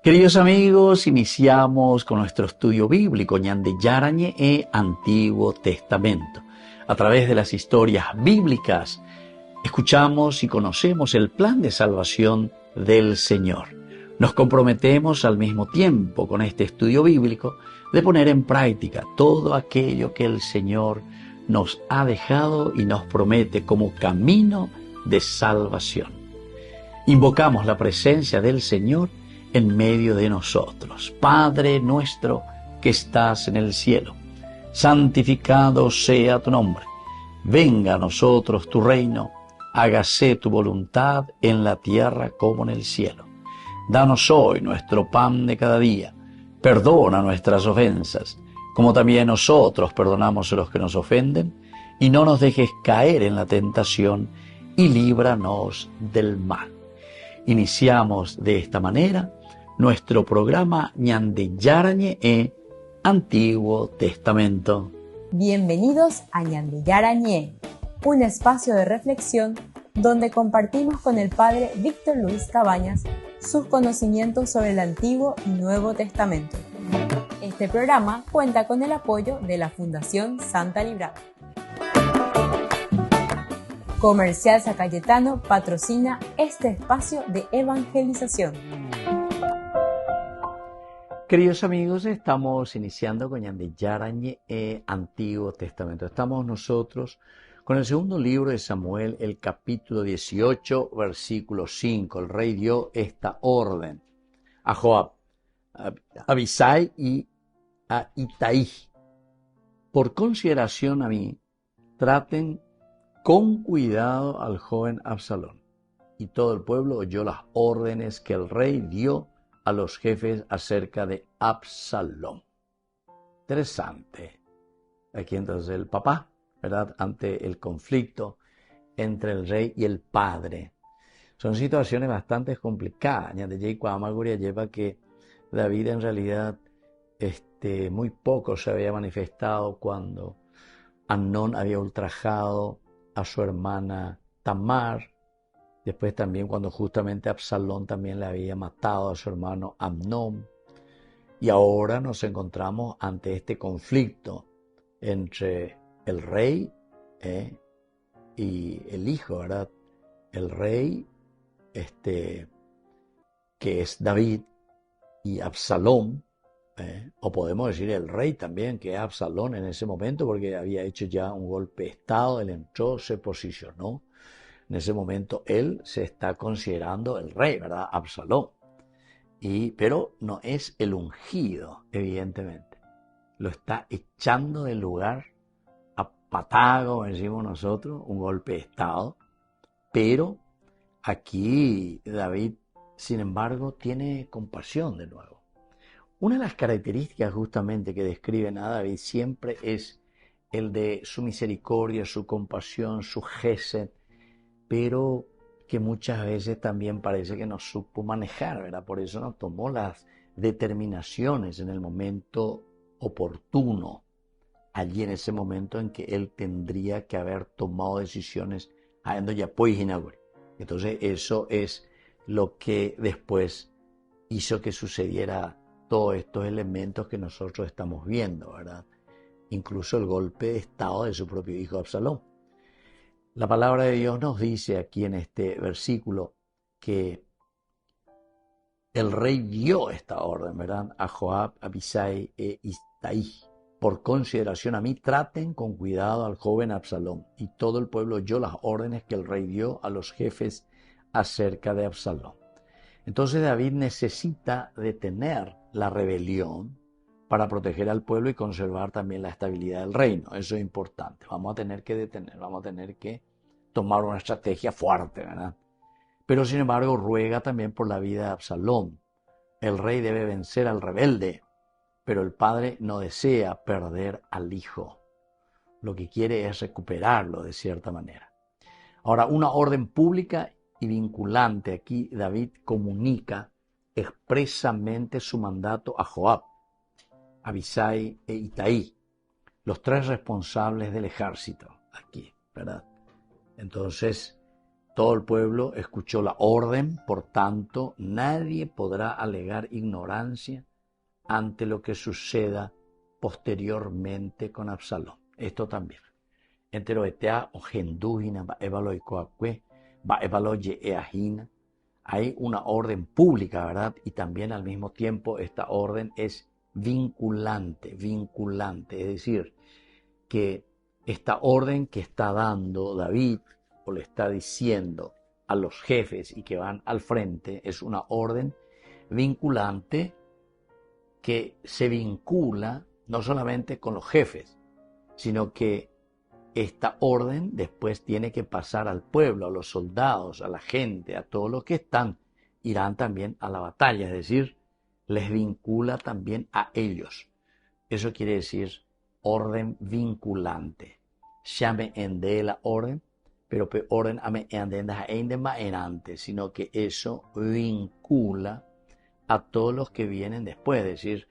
Queridos amigos, iniciamos con nuestro estudio bíblico Ñande Yarañe e Antiguo Testamento. A través de las historias bíblicas, escuchamos y conocemos el plan de salvación del Señor. Nos comprometemos al mismo tiempo con este estudio bíblico de poner en práctica todo aquello que el Señor nos ha dejado y nos promete como camino de salvación. Invocamos la presencia del Señor en medio de nosotros. Padre nuestro que estás en el cielo, santificado sea tu nombre. Venga a nosotros tu reino, hágase tu voluntad en la tierra como en el cielo. Danos hoy nuestro pan de cada día. Perdona nuestras ofensas, como también nosotros perdonamos a los que nos ofenden, y no nos dejes caer en la tentación, y líbranos del mal. Iniciamos de esta manera nuestro programa Ñande Yarañe e Antiguo Testamento. Bienvenidos a Ñande Yarañe, un espacio de reflexión donde compartimos con el Padre Víctor Luis Cabañas sus conocimientos sobre el Antiguo y Nuevo Testamento. Este programa cuenta con el apoyo de la Fundación Santa Librada. Comercial San Cayetano patrocina este espacio de evangelización. Queridos amigos, estamos iniciando con Ñande Yarañe e Antiguo Testamento. Estamos nosotros con el segundo libro de Samuel, el capítulo 18, versículo 5. El rey dio esta orden a Joab, a Abisai y a Itaí. Por consideración a mí, traten con cuidado al joven Absalón. Y todo el pueblo oyó las órdenes que el rey dio a los jefes acerca de Absalón. Interesante. Aquí entonces el papá, ¿verdad? Ante el conflicto entre el rey y el padre. Son situaciones bastante complicadas. Ñande Cuamaguria lleva que David en realidad muy poco se había manifestado cuando Amnón había ultrajado a su hermana Tamar. Después también cuando justamente Absalón también le había matado a su hermano Amnón. Y ahora nos encontramos ante este conflicto entre el rey y el hijo, ¿verdad? El rey, que es David, y Absalón, o podemos decir el rey también, que es Absalón en ese momento, porque había hecho ya un golpe de estado, él entró, se posicionó. En ese momento él se está considerando el rey, ¿verdad? Absalón. Pero no es el ungido, evidentemente. Lo está echando del lugar a patada, como decimos nosotros, un golpe de estado. Pero aquí David, sin embargo, tiene compasión de nuevo. Una de las características justamente que describen a David siempre es el de su misericordia, su compasión, su gesed, pero que muchas veces también parece que no supo manejar, ¿verdad? Por eso no tomó las determinaciones en el momento oportuno, allí en ese momento en que él tendría que haber tomado decisiones. Entonces eso es lo que después hizo que sucediera todos estos elementos que nosotros estamos viendo, ¿verdad? Incluso el golpe de estado de su propio hijo Absalón. La palabra de Dios nos dice aquí en este versículo que el rey dio esta orden, ¿verdad? A Joab, Abisai e Itaí. Por consideración a mí, traten con cuidado al joven Absalón. Y todo el pueblo oyó las órdenes que el rey dio a los jefes acerca de Absalón. Entonces David necesita detener la rebelión para proteger al pueblo y conservar también la estabilidad del reino. Eso es importante. Vamos a tener que detener, vamos a tener que tomar una estrategia fuerte, ¿verdad? Pero sin embargo ruega también por la vida de Absalón. El rey debe vencer al rebelde, pero el padre no desea perder al hijo. Lo que quiere es recuperarlo de cierta manera. Ahora, una orden pública y vinculante. Aquí David comunica expresamente su mandato a Joab, Abisai e Itaí, los tres responsables del ejército aquí, ¿verdad? Entonces, Todo el pueblo escuchó la orden, por tanto, nadie podrá alegar ignorancia ante lo que suceda posteriormente con Absalón. Esto también. Entero etea o gendúgina, va evalo icoacue, va evalo yeajina. Hay una orden pública, ¿verdad? Y también al mismo tiempo esta orden es vinculante, es decir, que esta orden que está dando David o le está diciendo a los jefes y que van al frente es una orden vinculante que se vincula no solamente con los jefes, sino que esta orden después tiene que pasar al pueblo, a los soldados, a la gente, a todos los que irán también a la batalla, es decir, les vincula también a ellos. Eso quiere decir orden vinculante. Llame ende la orden, pero orden ame en antes, sino que eso vincula a todos los que vienen después, es decir,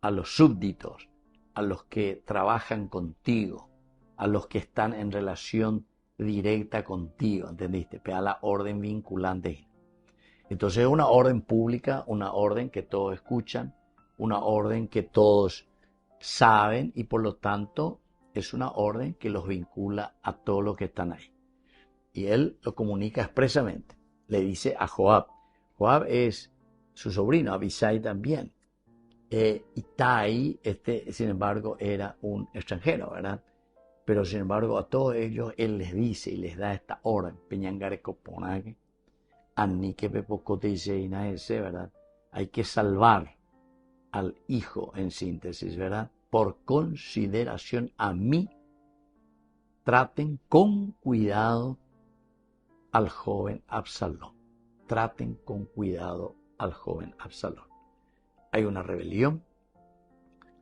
a los súbditos, a los que trabajan contigo, a los que están en relación directa contigo, ¿entendiste? Pero a la orden vinculante. Entonces es una orden pública, una orden que todos escuchan, una orden que todos saben y por lo tanto es una orden que los vincula a todos los que están ahí. Y él lo comunica expresamente. Le dice a Joab. Joab es su sobrino, Abisai también. Itai, sin embargo, era un extranjero, ¿verdad? Pero sin embargo a todos ellos él les dice y les da esta orden. Peñangare coponage, annique pepocote y ¿verdad? Hay que salvar al hijo en síntesis, ¿verdad? Por consideración a mí, traten con cuidado al joven Absalón. Traten con cuidado al joven Absalón. Hay una rebelión,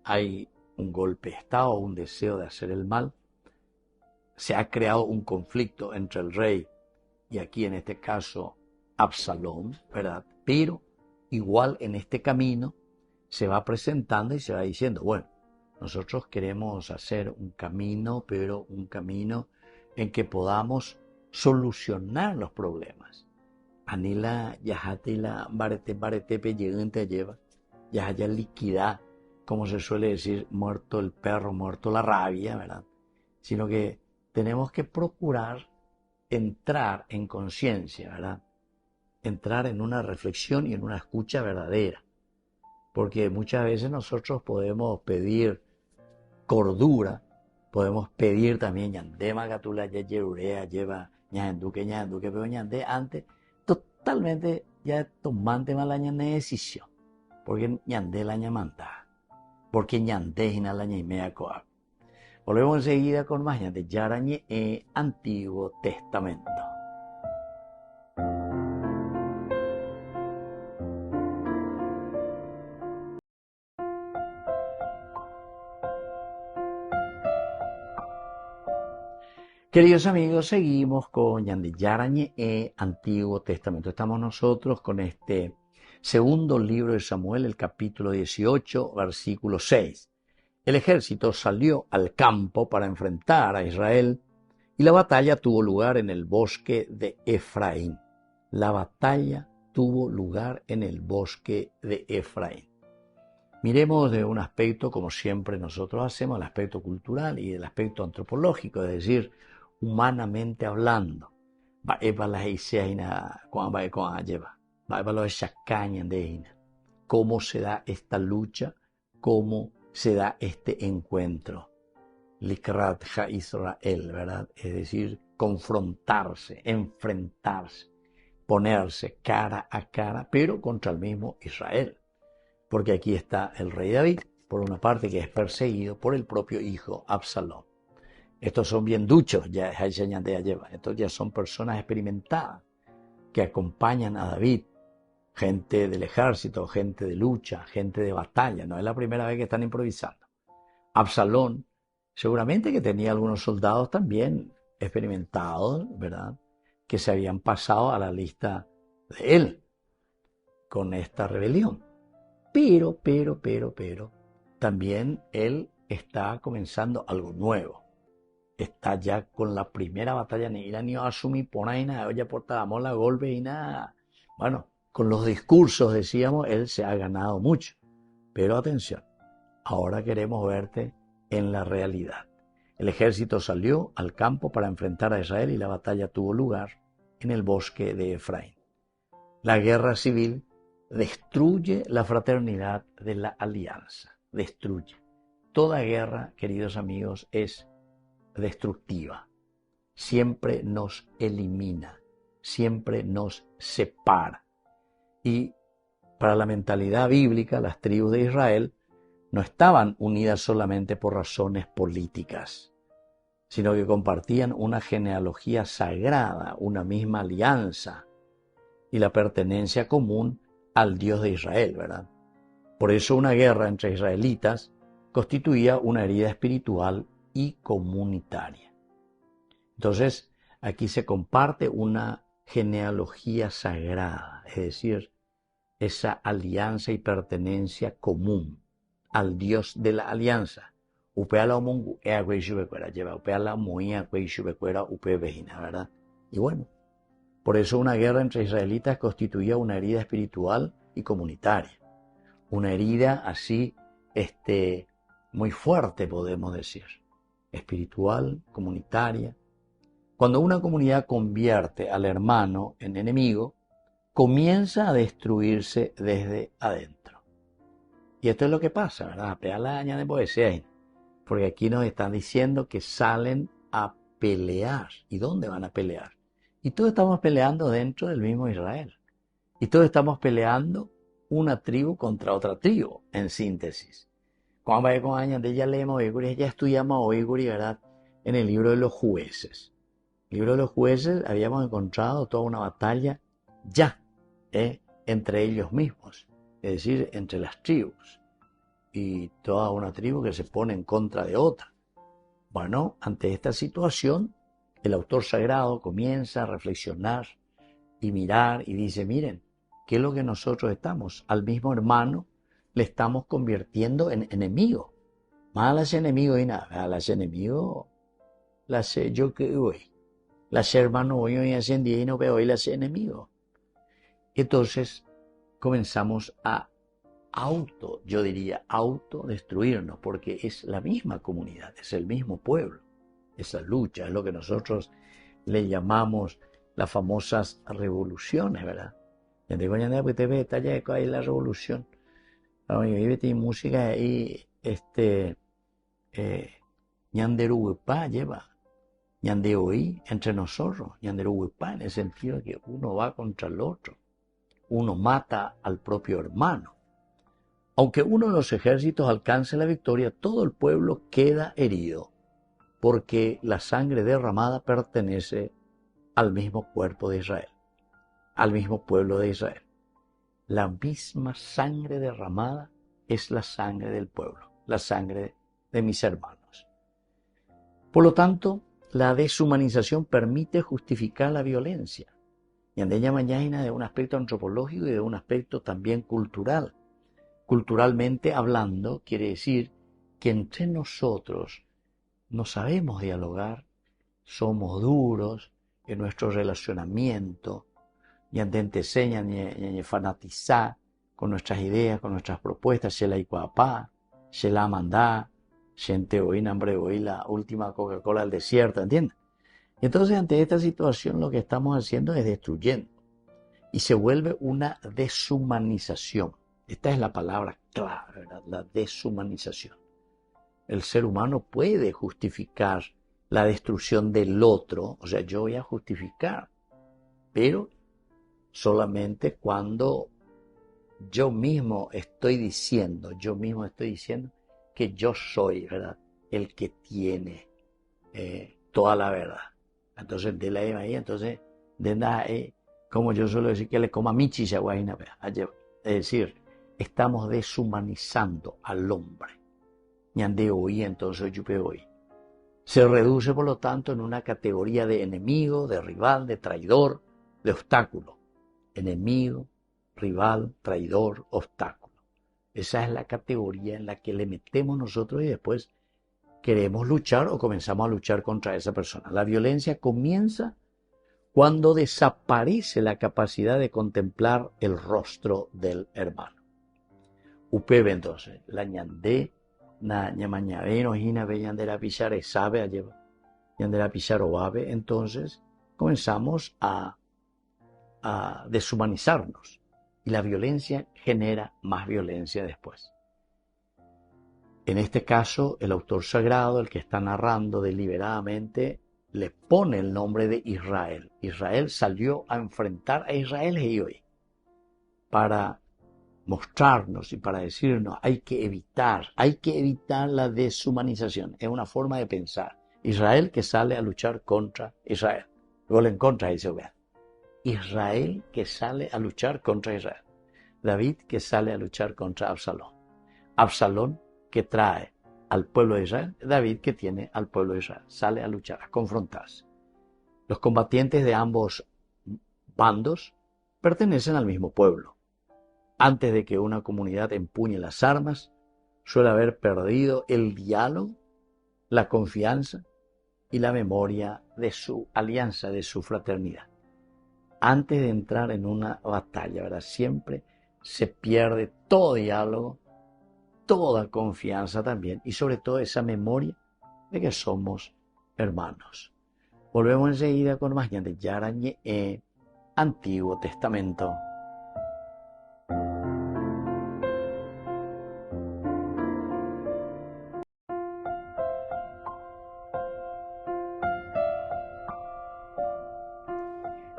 hay un golpe de estado, un deseo de hacer el mal. Se ha creado un conflicto entre el rey y aquí en este caso Absalón, ¿verdad? Pero igual en este camino se va presentando y se va diciendo, bueno, nosotros queremos hacer un camino, pero un camino en que podamos solucionar los problemas. Anila yajatila barete te lleva, yajaya liquidad, como se suele decir, muerto el perro, muerto la rabia, ¿verdad? Sino que tenemos que procurar entrar en conciencia, ¿verdad? Entrar en una reflexión y en una escucha verdadera. Porque muchas veces nosotros podemos pedir cordura, podemos pedir también ñandema gatula yerurea lleva ñanduque, pero ñande antes totalmente ya tomante mala ñane decisión. Porque ñande la ñamanta, porque ñande hina la ñaimea coa. Volvemos enseguida con más ñande yarañe Antiguo Testamento. Queridos amigos, seguimos con Yarañe Antiguo Testamento. Estamos nosotros con este segundo libro de Samuel, el capítulo 18, versículo 6. El ejército salió al campo para enfrentar a Israel y la batalla tuvo lugar en el bosque de Efraín. La batalla tuvo lugar en el bosque de Efraín. Miremos de un aspecto, como siempre nosotros hacemos, el aspecto cultural y el aspecto antropológico, es decir, humanamente hablando. ¿Cómo se da esta lucha? ¿Cómo se da este encuentro? Likrat Israel, ¿verdad? Es decir, confrontarse, enfrentarse, ponerse cara a cara, pero contra el mismo Israel. Porque aquí está el rey David, por una parte que es perseguido por el propio hijo Absalón. Estos son bien duchos, estos ya son personas experimentadas que acompañan a David, gente del ejército, gente de lucha, gente de batalla, no es la primera vez que están improvisando. Absalón, seguramente que tenía algunos soldados también experimentados, ¿verdad?, que se habían pasado a la lista de él con esta rebelión. Pero, también él está comenzando algo nuevo. está ya con la primera batalla negra, ni asumí por ahí nada, ya portábamos la golpe y nada. Bueno, con los discursos, decíamos, él se ha ganado mucho. Pero atención, ahora queremos verte en la realidad. El ejército salió al campo para enfrentar a Israel y la batalla tuvo lugar en el bosque de Efraín. La guerra civil destruye la fraternidad de la alianza, destruye. Toda guerra, queridos amigos, es destructiva. Siempre nos elimina, siempre nos separa. Y para la mentalidad bíblica, las tribus de Israel no estaban unidas solamente por razones políticas, sino que compartían una genealogía sagrada, una misma alianza y la pertenencia común al Dios de Israel, ¿verdad? Por eso una guerra entre israelitas constituía una herida espiritual y comunitaria. Entonces, aquí se comparte una genealogía sagrada, es decir, esa alianza y pertenencia común al Dios de la alianza. ¿Verdad? Y bueno, por eso una guerra entre israelitas constituía una herida espiritual y comunitaria. Una herida así, muy fuerte, podemos decir. Espiritual, comunitaria. Cuando una comunidad convierte al hermano en enemigo, comienza a destruirse desde adentro. Y esto es lo que pasa, ¿verdad? Porque aquí nos están diciendo que salen a pelear. ¿Y dónde van a pelear? Y todos estamos peleando dentro del mismo Israel. Y todos estamos peleando una tribu contra otra tribu, en síntesis. Ya leemos, ya estudiamos hoy, ¿verdad? En el libro de los jueces. En el libro de los jueces habíamos encontrado toda una batalla ya entre ellos mismos, es decir, entre las tribus. Y toda una tribu que se pone en contra de otra. Bueno, ante esta situación, el autor sagrado comienza a reflexionar y mirar y dice, miren, ¿qué es lo que nosotros estamos? Al mismo hermano le estamos convirtiendo en enemigo. Más las enemigos y nada, las enemigos, las yo que hoy, las hermanos hoy ascendí y no veo hoy las enemigos. Entonces comenzamos a autodestruirnos, porque es la misma comunidad, es el mismo pueblo, esa lucha, es lo que nosotros le llamamos las famosas revoluciones, ¿verdad? Porque te ve, talla ahí la revolución. Y música ahí, ñanderuguipá lleva, ñandeoí entre nosotros, ñanderuguipá en el sentido de que uno va contra el otro, uno mata al propio hermano. Aunque uno de los ejércitos alcance la victoria, todo el pueblo queda herido, porque la sangre derramada pertenece al mismo cuerpo de Israel, al mismo pueblo de Israel. La misma sangre derramada es la sangre del pueblo, la sangre de mis hermanos. Por lo tanto, la deshumanización permite justificar la violencia. Y ella mañana de un aspecto antropológico y de un aspecto también cultural. Culturalmente hablando, quiere decir que entre nosotros no sabemos dialogar, somos duros en nuestro relacionamiento, y te enseñan a fanatizar con nuestras ideas, con nuestras propuestas, se la iguapá, se la mandá, gente hoy, hambre hoy, la última Coca-Cola del desierto, ¿entiendes? Entonces, ante esta situación, lo que estamos haciendo es destruyendo, y se vuelve una deshumanización. Esta es la palabra clave, ¿verdad? La deshumanización. El ser humano puede justificar la destrucción del otro, o sea, yo voy a justificar, pero solamente cuando yo mismo estoy diciendo que yo soy, ¿verdad?, el que tiene toda la verdad. Entonces, de la ahí, entonces, como yo suelo decir, que le coma michi se guayna, es decir, estamos deshumanizando al hombre. Ñande hoy, entonces yupe hoy. Se reduce, por lo tanto, en una categoría de enemigo, de rival, de traidor, de obstáculo. Enemigo, rival, traidor, obstáculo. Esa es la categoría en la que le metemos nosotros y después queremos luchar o comenzamos a luchar contra esa persona. La violencia comienza cuando desaparece la capacidad de contemplar el rostro del hermano. Upebe entonces, la ñandé, na ñamañabe, no hina ve ñandera pichare sabe a llevar, ñandera picharo babe, entonces comenzamos a deshumanizarnos y la violencia genera más violencia después. En este caso, el autor sagrado, el que está narrando deliberadamente, le pone el nombre de Israel. Israel salió a enfrentar a Israel y hoy para mostrarnos y para decirnos hay que evitar la deshumanización. Es una forma de pensar. Israel que sale a luchar contra Israel. Gol en contra, dice Obed. Israel que sale a luchar contra Israel. David que sale a luchar contra Absalón. Absalón que trae al pueblo de Israel. David que tiene al pueblo de Israel. Sale a luchar, a confrontarse. Los combatientes de ambos bandos pertenecen al mismo pueblo. Antes de que una comunidad empuñe las armas, suele haber perdido el diálogo, la confianza y la memoria de su alianza, de su fraternidad. Antes de entrar en una batalla, ¿verdad? Siempre se pierde todo diálogo, toda confianza también y sobre todo esa memoria de que somos hermanos. Volvemos enseguida con más de Yarañe, Antiguo Testamento.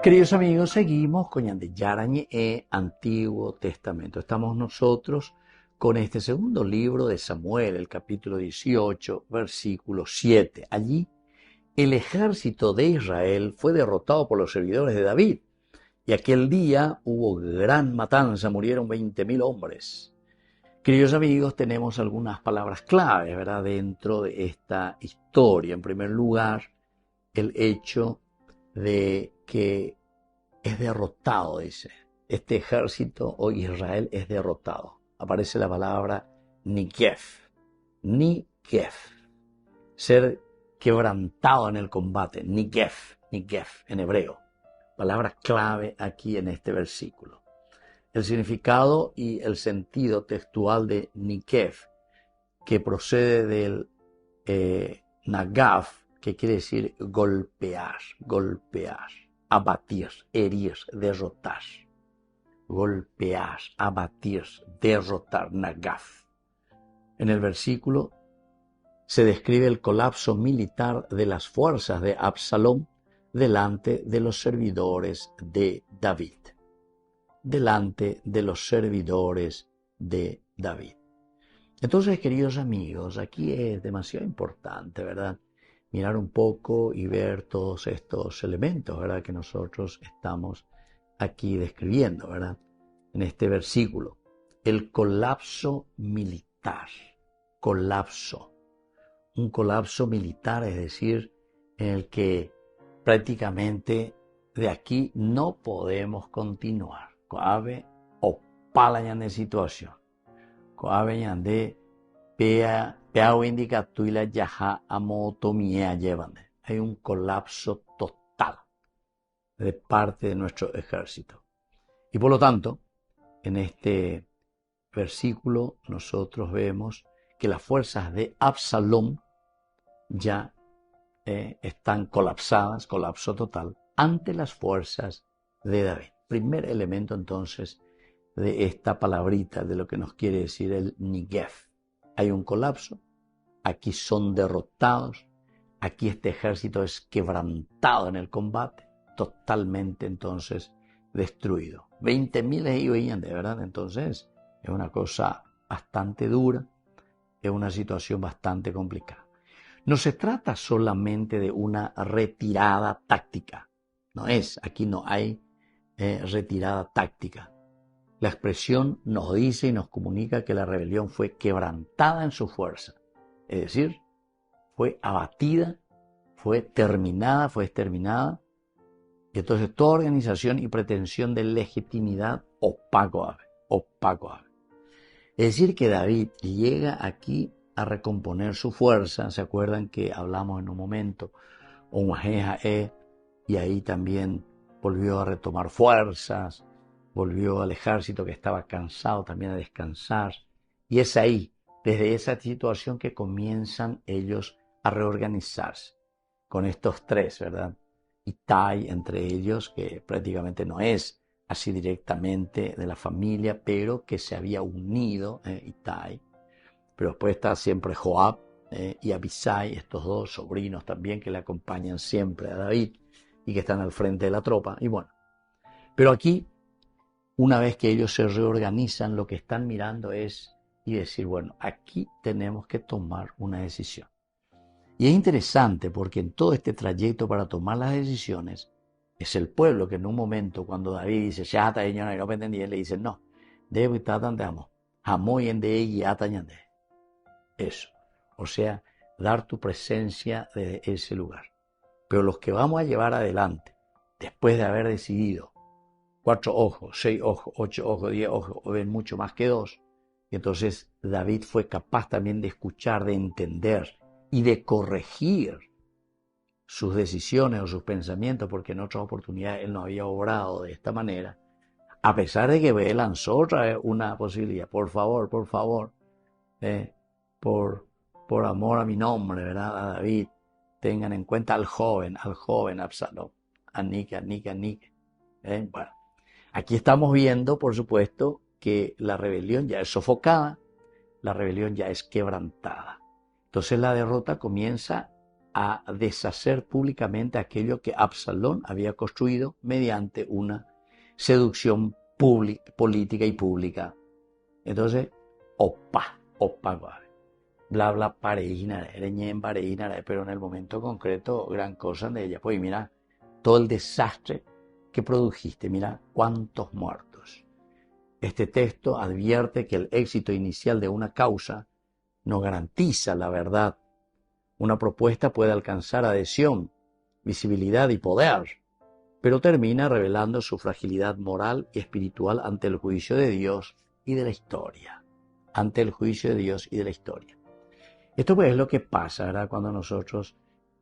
Queridos amigos, seguimos con Yarañe, Antiguo Testamento. Estamos nosotros con este segundo libro de Samuel, el capítulo 18, versículo 7. Allí, el ejército de Israel fue derrotado por los servidores de David. Y aquel día hubo gran matanza, murieron 20.000 hombres. Queridos amigos, tenemos algunas palabras claves, ¿verdad?, dentro de esta historia. En primer lugar, el hecho de que es derrotado, dice. Este ejército o Israel es derrotado. Aparece la palabra Nikev. Nikev. Ser quebrantado en el combate. Nikev en hebreo. Palabra clave aquí en este versículo. El significado y el sentido textual de Nikev, que procede del Nagav, que quiere decir golpear, abatir, herir, derrotar. Golpear, abatir, derrotar, Nagav. En el versículo se describe el colapso militar de las fuerzas de Absalón delante de los servidores de David. Delante de los servidores de David. Entonces, queridos amigos, aquí es demasiado importante, ¿verdad?, mirar un poco y ver todos estos elementos, ¿verdad?, que nosotros estamos aquí describiendo, ¿verdad?, en este versículo. El colapso militar. Colapso. Un colapso militar, es decir, en el que prácticamente de aquí no podemos continuar. Coave o palañan de situación. Coave ñande peao indica tuila yaja amotomía llevan. Hay un colapso total de parte de nuestro ejército. Y por lo tanto, en este versículo nosotros vemos que las fuerzas de Absalón ya están colapsadas, colapso total, ante las fuerzas de David. Primer elemento entonces de esta palabrita, de lo que nos quiere decir el Nigev. Hay un colapso, aquí son derrotados, aquí este ejército es quebrantado en el combate, totalmente entonces destruido. 20.000 iban de verdad, entonces es una cosa bastante dura, es una situación bastante complicada. No se trata solamente de una retirada táctica, aquí no hay retirada táctica. La expresión nos dice y nos comunica que la rebelión fue quebrantada en su fuerza, es decir, fue abatida, fue exterminada, y entonces toda organización y pretensión de legitimidad opaco. Es decir, que David llega aquí a recomponer su fuerza. ¿Se acuerdan que hablamos en un momento? Y ahí también volvió a retomar fuerzas, volvió al ejército que estaba cansado también a descansar. Y es ahí, desde esa situación, que comienzan ellos a reorganizarse con estos tres, ¿verdad? Ittai entre ellos, que prácticamente no es así directamente de la familia, pero que se había unido, Ittai. Pero después está siempre Joab y Abisai, estos dos sobrinos también que le acompañan siempre a David y que están al frente de la tropa. Y bueno, pero aquí, una vez que ellos se reorganizan, lo que están mirando es y decir, bueno, aquí tenemos que tomar una decisión. Y es interesante porque en todo este trayecto para tomar las decisiones, es el pueblo que en un momento, cuando David dice, ya está, señora, y no pretendía, le dice, no, debo estar andamos, jamoy en de y atañande. Eso. O sea, dar tu presencia desde ese lugar. Pero los que vamos a llevar adelante, después de haber decidido 4 ojos, 6 ojos, 8 ojos, 10 ojos, o ven mucho más que 2, y entonces David fue capaz también de escuchar, de entender y de corregir sus decisiones o sus pensamientos, porque en otras oportunidades él no había obrado de esta manera, a pesar de que él lanzó otra vez una posibilidad. Por favor, por amor a mi nombre, ¿verdad? A David, tengan en cuenta al joven Absalón, Anique. Bueno, aquí estamos viendo, por supuesto, que la rebelión ya es sofocada, la rebelión ya es quebrantada. Entonces la derrota comienza a deshacer públicamente aquello que Absalón había construido mediante una seducción política y pública. Entonces, bla bla pareínare, pero en el momento concreto, gran cosa de ella. Pues mira, todo el desastre que produjiste, mira cuántos muertos. Este texto advierte que el éxito inicial de una causa no garantiza la verdad. Una propuesta puede alcanzar adhesión, visibilidad y poder, pero termina revelando su fragilidad moral y espiritual ante el juicio de Dios y de la historia. Ante el juicio de Dios y de la historia. Esto pues es lo que pasa, ¿verdad? Cuando nosotros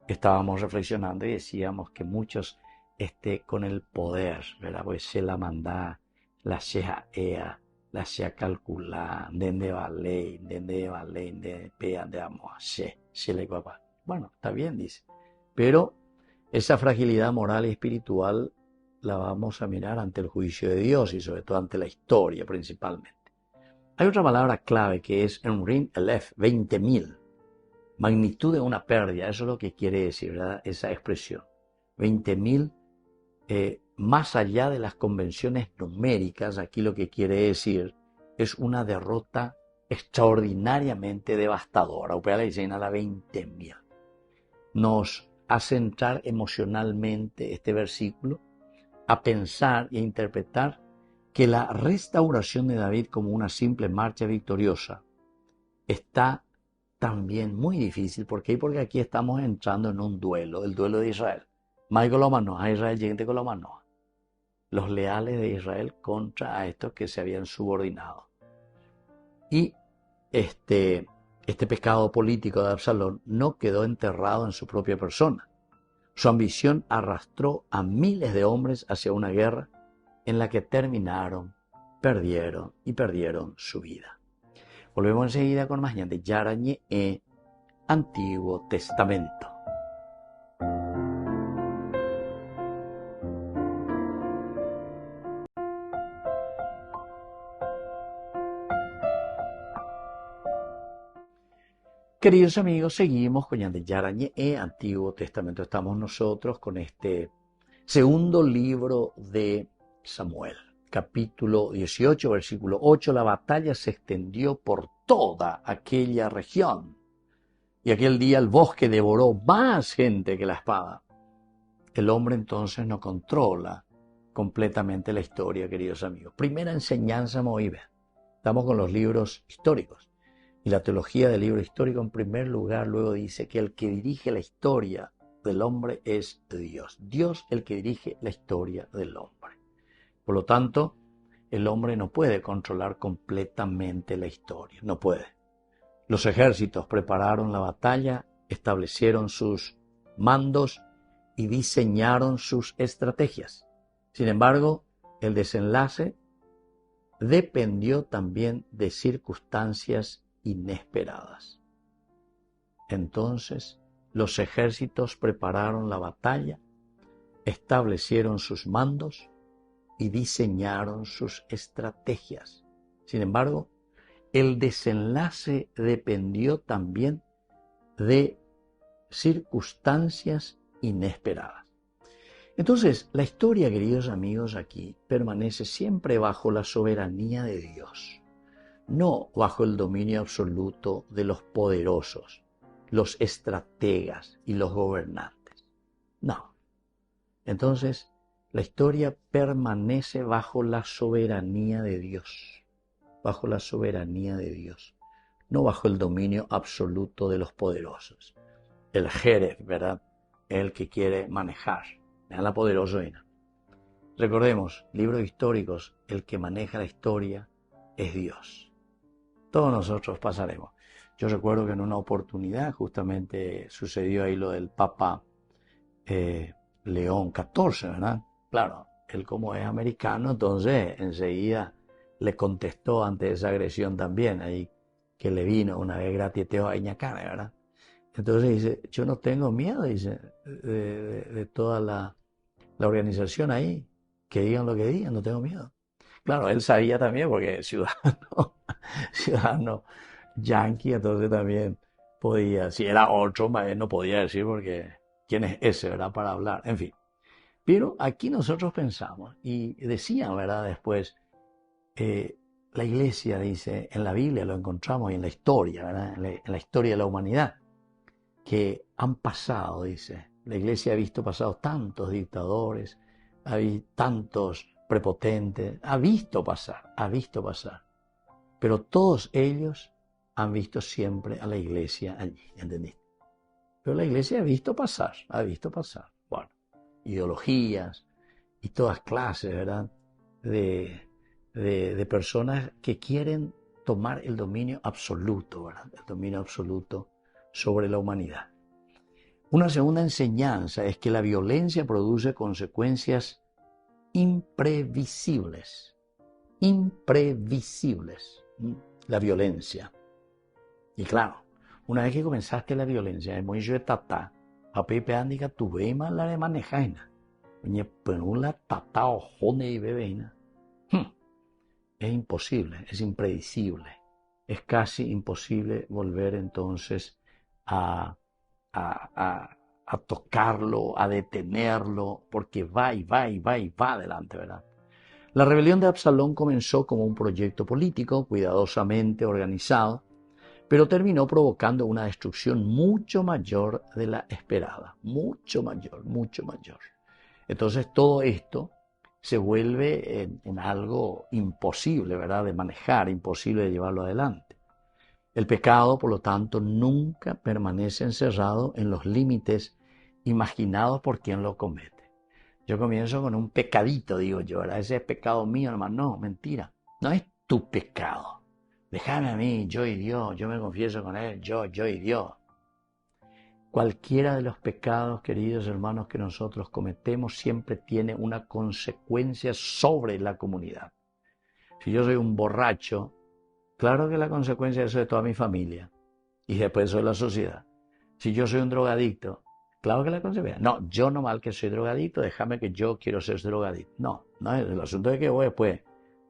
estábamos reflexionando y decíamos que muchos con el poder, ¿verdad? Pues se la manda, la sea ea, la sea calcular, dende vale, de pea, de amor, se le papá. Bueno, está bien, dice. Pero esa fragilidad moral y espiritual la vamos a mirar ante el juicio de Dios y sobre todo ante la historia principalmente. Hay otra palabra clave que es Enrin Elef, 20.000. Magnitud de una pérdida, eso es lo que quiere decir, ¿verdad? Esa expresión. 20.000, más allá de las convenciones numéricas, aquí lo que quiere decir es una derrota extraordinariamente devastadora. Opera la dicen a la 20.000. Nos hace entrar emocionalmente este versículo a pensar y a interpretar que la restauración de David como una simple marcha victoriosa está también muy difícil. ¿Por qué? Porque aquí estamos entrando en un duelo, el duelo de Israel. A Israel gente con los leales de Israel contra a estos que se habían subordinado. Y este pecado político de Absalón no quedó enterrado en su propia persona. Su ambición arrastró a miles de hombres hacia una guerra en la que perdieron su vida. Volvemos enseguida con más de Yarañe Antiguo Testamento. Queridos amigos, seguimos con Yarañe Antiguo Testamento. Estamos nosotros con este segundo libro de Samuel. Capítulo 18, versículo 8, la batalla se extendió por toda aquella región. Y aquel día el bosque devoró más gente que la espada. El hombre entonces no controla completamente la historia, queridos amigos. Primera enseñanza Moibe. Estamos con los libros históricos. Y la teología del libro histórico, en primer lugar, luego dice que el que dirige la historia del hombre es Dios. Dios el que dirige la historia del hombre. Por lo tanto, el hombre no puede controlar completamente la historia, no puede. Los ejércitos prepararon la batalla, establecieron sus mandos y diseñaron sus estrategias. Sin embargo, el desenlace dependió también de circunstancias inesperadas. Entonces, los ejércitos prepararon la batalla, establecieron sus mandos y diseñaron sus estrategias. Sin embargo, el desenlace dependió también de circunstancias inesperadas. Entonces, la historia, queridos amigos, aquí permanece siempre bajo la soberanía de Dios, no bajo el dominio absoluto de los poderosos, los estrategas y los gobernantes. No. Entonces, la historia permanece bajo la soberanía de Dios, bajo la soberanía de Dios, no bajo el dominio absoluto de los poderosos. El Jerez, ¿verdad? El que quiere manejar. Es la poderosa. Recordemos, libros históricos, el que maneja la historia es Dios. Todos nosotros pasaremos. Yo recuerdo que en una oportunidad justamente sucedió ahí lo del Papa León XIV, ¿verdad? Claro, él como es americano, entonces enseguida le contestó ante esa agresión también, ahí que le vino una vez gratieteo a Iñacane, ¿verdad? Entonces dice, yo no tengo miedo, dice, de toda la organización ahí, que digan lo que digan, no tengo miedo. Claro, él sabía también, porque ciudadano yanqui, entonces también podía, si era otro, él no podía decir porque quién es ese, ¿verdad?, para hablar, en fin. Pero aquí nosotros pensamos, y decían, ¿verdad?, después, la iglesia dice, en la Biblia lo encontramos y en la historia, ¿verdad?, en la historia de la humanidad, que han pasado, dice, la iglesia ha visto pasados tantos dictadores, ha visto tantos prepotentes, ha visto pasar, pero todos ellos han visto siempre a la iglesia allí, ¿entendiste? Pero la iglesia ha visto pasar, bueno, ideologías y todas clases, ¿verdad?, de personas que quieren tomar el dominio absoluto, ¿verdad?, el dominio absoluto sobre la humanidad. Una segunda enseñanza es que la violencia produce consecuencias imprevisibles. La violencia. Y claro, una vez que comenzaste la violencia, es muy tata, a pepe andica tu veima la de manejaina. Es imposible, es impredecible. Es casi imposible volver entonces a tocarlo, a detenerlo, porque va adelante, ¿verdad? La rebelión de Absalón comenzó como un proyecto político cuidadosamente organizado, pero terminó provocando una destrucción mucho mayor de la esperada, mucho mayor. Entonces todo esto se vuelve en algo imposible, ¿verdad?, de manejar, imposible de llevarlo adelante. El pecado, por lo tanto, nunca permanece encerrado en los límites imaginados por quien lo comete. Yo comienzo con un pecadito, digo yo, ¿verdad? Ese es pecado mío, hermano. No, mentira. No es tu pecado. Déjame a mí, yo y Dios, yo me confieso con Él, yo y Dios. Cualquiera de los pecados, queridos hermanos, que nosotros cometemos siempre tiene una consecuencia sobre la comunidad. Si yo soy un borracho, claro que la consecuencia de eso es toda mi familia y después soy la sociedad. Si yo soy un drogadicto, claro que la consecuencia. No, yo no mal que soy drogadicto, déjame que yo quiero ser drogadicto. No, el asunto es que voy después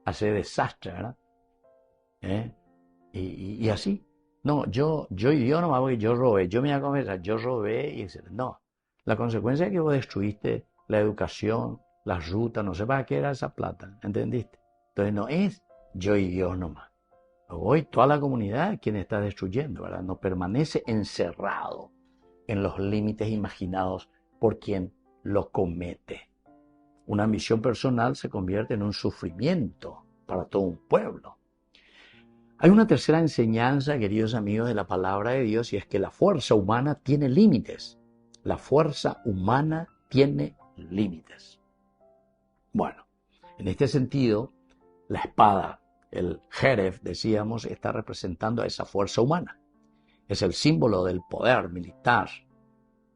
a hacer desastre, ¿verdad? Y así. No, yo y Dios no mal porque yo robé, yo me voy a confesar, yo robé y etc. No, la consecuencia es que vos destruiste la educación, las rutas, no sé para qué era esa plata, ¿entendiste? Entonces no es yo y Dios nomás. Hoy toda la comunidad quien está destruyendo, ¿verdad? No permanece encerrado en los límites imaginados por quien lo comete. Una ambición personal se convierte en un sufrimiento para todo un pueblo. Hay una tercera enseñanza, queridos amigos, de la palabra de Dios, y es que la fuerza humana tiene límites. La fuerza humana tiene límites. Bueno, en este sentido, la espada, el Jerez, decíamos, está representando a esa fuerza humana. es el símbolo del poder militar.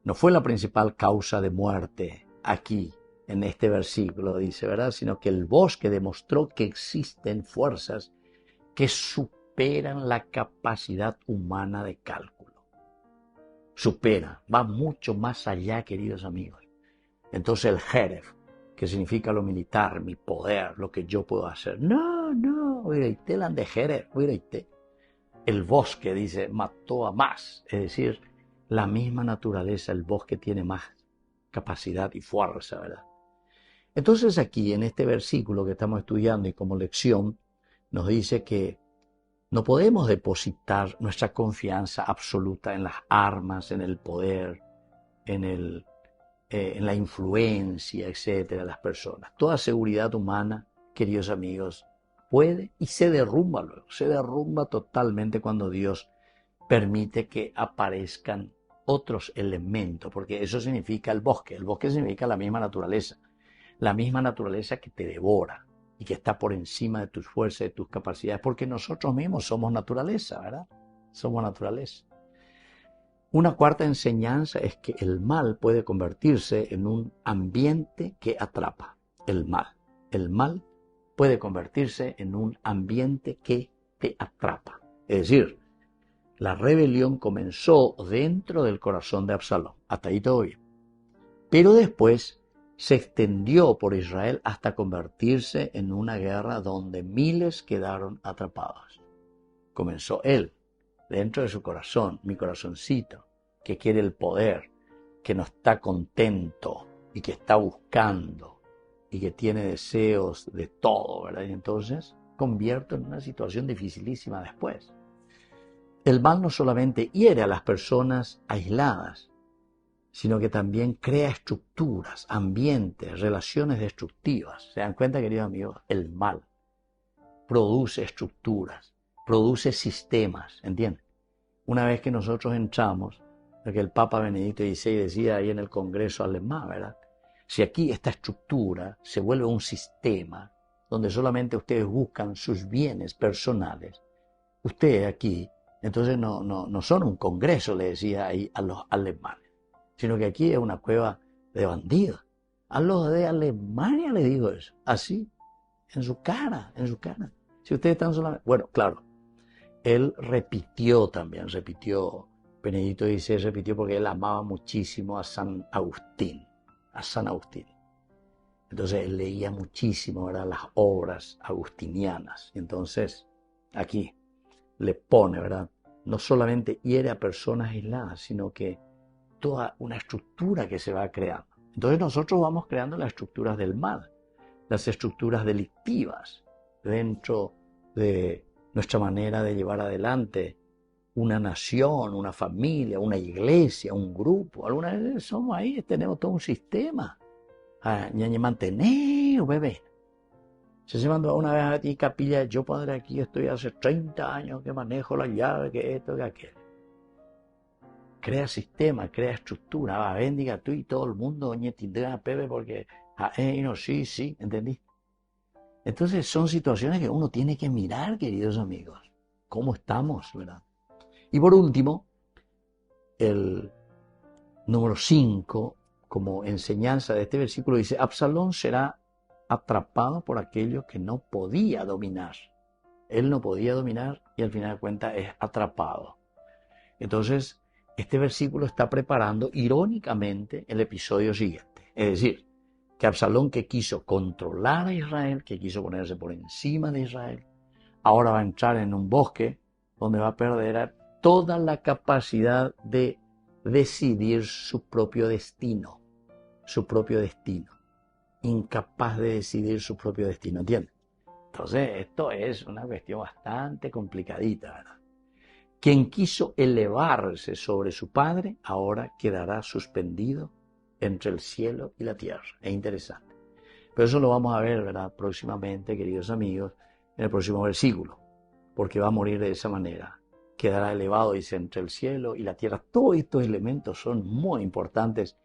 No fue la principal causa de muerte aquí, en este versículo, dice, ¿verdad? Sino que el bosque demostró que existen fuerzas que superan la capacidad humana de cálculo. Va mucho más allá, queridos amigos. Entonces el Jeref, que significa lo militar, mi poder, lo que yo puedo hacer. No, de Jeref, el bosque, dice, mató a más. Es decir, la misma naturaleza, el bosque tiene más capacidad y fuerza, ¿verdad? Entonces aquí, en este versículo que estamos estudiando y como lección, nos dice que no podemos depositar nuestra confianza absoluta en las armas, en el poder, en la influencia, etcétera, de las personas. Toda seguridad humana, queridos amigos, puede y se derrumba luego. Se derrumba totalmente cuando Dios permite que aparezcan otros elementos, porque eso significa el bosque. El bosque significa la misma naturaleza que te devora y que está por encima de tus fuerzas, de tus capacidades, porque nosotros mismos somos naturaleza, ¿verdad? Somos naturaleza. Una cuarta enseñanza es que el mal puede convertirse en un ambiente que atrapa. El mal puede convertirse en un ambiente que te atrapa. Es decir, la rebelión comenzó dentro del corazón de Absalón. Hasta ahí todo bien. Pero después se extendió por Israel hasta convertirse en una guerra donde miles quedaron atrapados. Comenzó él, dentro de su corazón, mi corazoncito, que quiere el poder, que no está contento y que está buscando y que tiene deseos de todo, ¿verdad? Y entonces convierto en una situación dificilísima después. El mal no solamente hiere a las personas aisladas, sino que también crea estructuras, ambientes, relaciones destructivas. ¿Se dan cuenta, queridos amigos? El mal produce estructuras, produce sistemas, ¿entienden? Una vez que nosotros entramos, lo que el Papa Benedicto XVI decía ahí en el Congreso alemán, ¿verdad? Si aquí esta estructura se vuelve un sistema donde solamente ustedes buscan sus bienes personales, ustedes aquí, entonces no son un congreso, le decía ahí a los alemanes, sino que aquí es una cueva de bandidos. A los de Alemania le digo eso, así, en su cara. Si ustedes están solamente... Bueno, claro, él repitió, Benedicto XVI repitió porque él amaba muchísimo a San Agustín. Entonces él leía muchísimo, ¿verdad?, las obras agustinianas. Entonces, aquí le pone, ¿verdad?, no solamente hiere a personas aisladas, sino que toda una estructura que se va creando. Entonces nosotros vamos creando las estructuras del mal, las estructuras delictivas dentro de nuestra manera de llevar adelante una nación, una familia, una iglesia, un grupo. Algunas veces somos ahí, tenemos todo un sistema. Ñañe manteneo, bebé. Se mandó una vez a ti, capilla, yo padre aquí estoy hace 30 años que manejo la llave, que esto, que aquello. Crea sistema, crea estructura, bendiga tú y todo el mundo, doña tindrá Pepe, porque, no, sí, ¿entendí? Entonces son situaciones que uno tiene que mirar, queridos amigos, cómo estamos, ¿verdad? Y por último, el número 5, como enseñanza de este versículo, dice, Absalón será atrapado por aquello que no podía dominar. Él no podía dominar y al final de cuentas es atrapado. Entonces, este versículo está preparando irónicamente el episodio siguiente. Es decir, que Absalón, que quiso controlar a Israel, que quiso ponerse por encima de Israel, ahora va a entrar en un bosque donde va a perder toda la capacidad de decidir su propio destino. Incapaz de decidir su propio destino, ¿entiendes? Entonces, esto es una cuestión bastante complicadita, ¿verdad? Quien quiso elevarse sobre su padre, ahora quedará suspendido entre el cielo y la tierra. Es interesante. Pero eso lo vamos a ver, ¿verdad?, próximamente, queridos amigos, en el próximo versículo, porque va a morir de esa manera. Quedará elevado, dice, entre el cielo y la tierra. Todos estos elementos son muy importantes,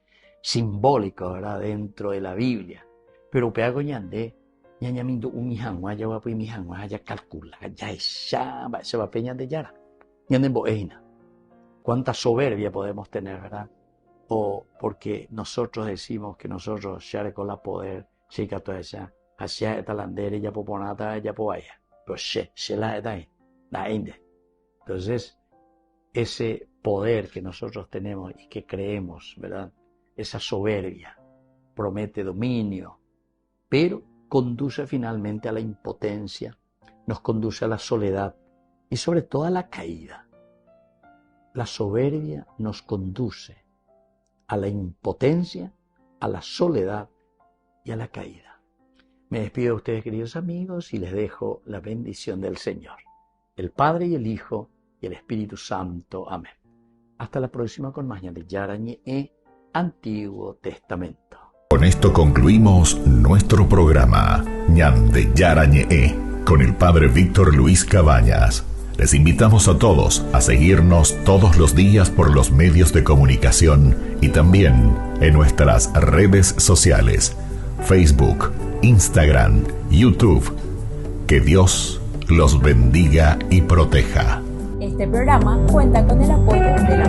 simbólicos, ¿verdad?, dentro de la Biblia. Pero peago ñandé, ñañamindo umijangua, ya va umijangua, ya calcula, ya se va peña de yara. Ñanden boeina. cuánta soberbia podemos tener, ¿verdad? O porque nosotros decimos que nosotros ya con la poder, chica toda esa, hacia talandere ya poponata ya povaya, pero se la da inde. Entonces, ese poder que nosotros tenemos y que creemos, ¿verdad? Esa soberbia promete dominio, pero conduce finalmente a la impotencia, nos conduce a la soledad y sobre todo a la caída. La soberbia nos conduce a la impotencia, a la soledad y a la caída. Me despido de ustedes, queridos amigos, y les dejo la bendición del Señor, el Padre y el Hijo y el Espíritu Santo. Amén. Hasta la próxima con más Ñandeyarañe Antiguo Testamento. Con esto concluimos nuestro programa Ñandeyarañe con el Padre Víctor Luis Cabañas. Les invitamos a todos a seguirnos todos los días por los medios de comunicación y también en nuestras redes sociales, Facebook, Instagram, YouTube. Que Dios los bendiga y proteja. Este programa cuenta con el apoyo de la